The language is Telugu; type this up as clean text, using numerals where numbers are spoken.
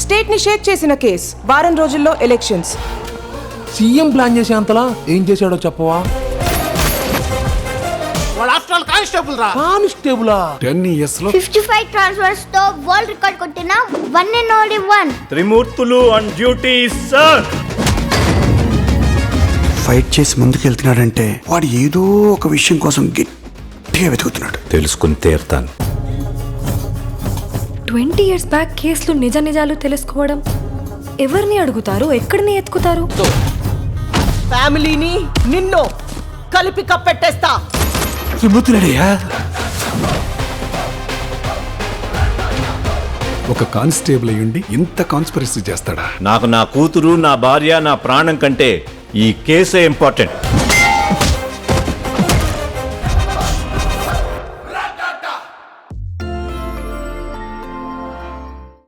స్టేట్ ని షేక్ చేసిన కేస్. వారం రోజుల్లో ఎలక్షన్స్. సీఎం ప్లాన్ చేసే అంతలా ఏం చేశాడో చెప్పవా? కానిస్టేబులా? 10 years లో 55 ట్రాన్స్ఫర్స్ తో వరల్డ్ రికార్డ్ కొట్టిన one and only one. Trimurthulu on duty sir. Fight చేసి ముందుకెళ్తున్నాడంటే వాడు ఏదో ఒక విషయం కోసం గట్టిగా వెతుకుతున్నాడు. తెలుసుకుని తీరుతాను. 20 years బ్యాక్ కేసులు నిజాలు తెలుసుకోవడం ఎవరిని అడుగుతారు, ఎక్కడిని ఎత్తుకుతారు? ఫ్యామిలీని నిన్ను కలిపి కప్పెట్టేస్తా. త్రిమూర్తులయ్యా, ఒక కానిస్టేబుల్ అయ్యుండి ఇంత కాన్స్పిరసీ చేస్తాడా? నాకు నా కూతురు, నా భార్య, నా ప్రాణం కంటే ఈ కేసే ఇంపార్టెంట్.